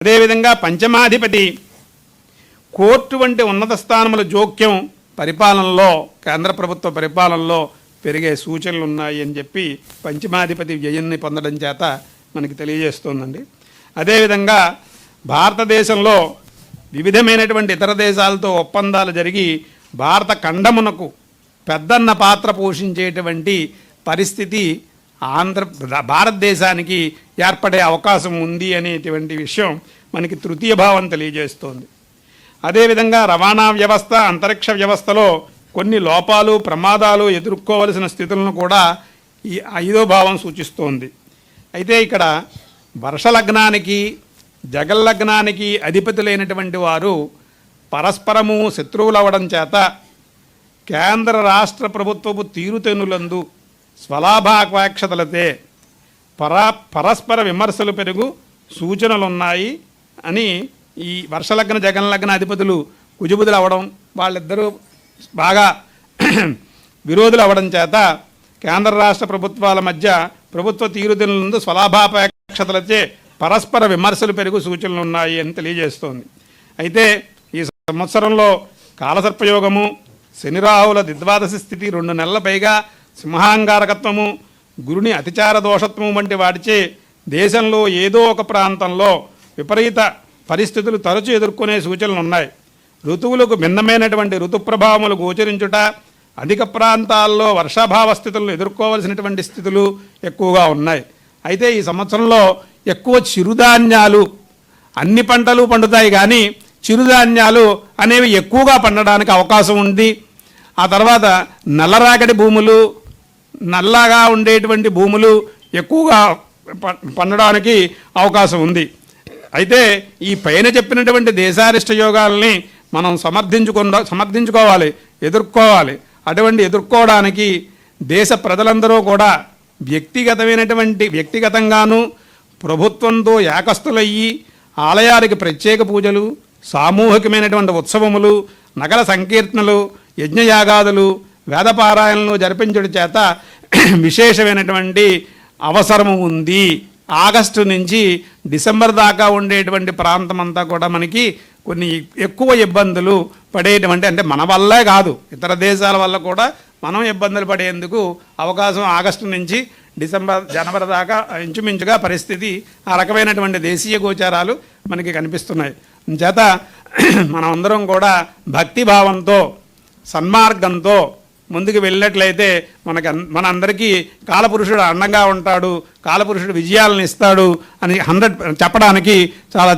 అదేవిధంగా పంచమాధిపతి కోర్టు వంటి ఉన్నత స్థానముల జోక్యం పరిపాలనలో కేంద్ర ప్రభుత్వ పరిపాలనలో పెరిగే సూచనలు ఉన్నాయి అని చెప్పి పంచమాధిపతి వ్యయాన్ని పొందడం చేత మనకి తెలియజేస్తోందండి. అదేవిధంగా భారతదేశంలో వివిధమైనటువంటి ఇతర దేశాలతో ఒప్పందాలు జరిగి భారత ఖండమునకు పెద్దన్న పాత్ర పోషించేటువంటి పరిస్థితి భారతదేశానికి ఏర్పడే అవకాశం ఉంది అనేటువంటి విషయం మనకి తృతీయ భావం తెలియజేస్తోంది. అదేవిధంగా రవాణా వ్యవస్థ అంతరిక్ష వ్యవస్థలో కొన్ని లోపాలు ప్రమాదాలు ఎదుర్కోవలసిన స్థితులను కూడా ఈ ఐదో భావం సూచిస్తోంది. అయితే ఇక్కడ వర్షలగ్నానికి జగల్లగ్నానికి అధిపతులైనటువంటి వారు పరస్పరము శత్రువులవ్వడం చేత కేంద్ర రాష్ట్ర ప్రభుత్వపు తీరుతెన్నులందు స్వలాభాపేక్షతలతే పరస్పర విమర్శలు పెరుగు సూచనలున్నాయి అని ఈ వర్షలగ్న జగన్లగ్న అధిపతులు కుజబుధులు అవ్వడం, వాళ్ళిద్దరూ బాగా విరోధులు అవ్వడం చేత కేంద్ర రాష్ట్ర ప్రభుత్వాల మధ్య ప్రభుత్వ తీరుతెన్నులందు స్వలాభాపేక్షతలచే పరస్పర విమర్శలు పెరుగు సూచనలు ఉన్నాయి అని తెలియజేస్తోంది. అయితే ఈ సంవత్సరంలో కాలసర్పయోగము, శనిరాహుల ద్విద్వాదశ స్థితి, 2 నెలల పైగా సింహాంగారకత్వము, గురుని అతిచార దోషత్వము వంటి వాటిచే దేశంలో ఏదో ఒక ప్రాంతంలో విపరీత పరిస్థితులు తరచూ ఎదుర్కొనే సూచనలు ఉన్నాయి. ఋతువులకు భిన్నమైనటువంటి ఋతుప్రభావములు గోచరించుట, అధిక ప్రాంతాల్లో వర్షాభావ స్థితులను ఎదుర్కోవలసినటువంటి స్థితులు ఎక్కువగా ఉన్నాయి. అయితే ఈ సంవత్సరంలో ఎక్కువ చిరుధాన్యాలు, అన్ని పంటలు పండుతాయి కానీ చిరుధాన్యాలు అనేవి ఎక్కువగా పండడానికి అవకాశం ఉంది. ఆ తర్వాత నల్లరాగడి భూములు, నల్లగా ఉండేటువంటి భూములు ఎక్కువగా పండడానికి అవకాశం ఉంది. అయితే ఈ పైన చెప్పినటువంటి దేశారిష్ట యోగాలని మనం సమర్థించుకోవాలి, ఎదుర్కోవాలి. అటువంటి ఎదుర్కోవడానికి దేశ ప్రజలందరూ కూడా వ్యక్తిగతంగాను ప్రభుత్వంతో ఏకస్తులయ్యి ఆలయానికి ప్రత్యేక పూజలు, సామూహికమైనటువంటి ఉత్సవములు, నగర సంకీర్తనలు, యజ్ఞయాగాదులు, వేదపారాయణలు జరిపించడం చేత విశేషమైనటువంటి అవసరము ఉంది. ఆగస్టు నుంచి డిసెంబర్ దాకా ఉండేటువంటి ప్రాంతం అంతా కూడా మనకి కొన్ని ఎక్కువ ఇబ్బందులు పడేటువంటి, అంటే మన వల్లే కాదు ఇతర దేశాల వల్ల కూడా మనం ఇబ్బందులు పడేందుకు అవకాశం ఆగస్టు నుంచి డిసెంబర్ జనవరి దాకా ఇంచుమించుగా పరిస్థితి ఆ రకమైనటువంటి దేశీయ గోచారాలు మనకి కనిపిస్తున్నాయి. చేత మనం అందరం కూడా భక్తిభావంతో సన్మార్గంతో ముందుకు వెళ్ళినట్లయితే మనందరికీ కాలపురుషుడు అండంగా ఉంటాడు, కాలపురుషుడు విజయాలను ఇస్తాడు అని 100 చెప్పడానికి చాలా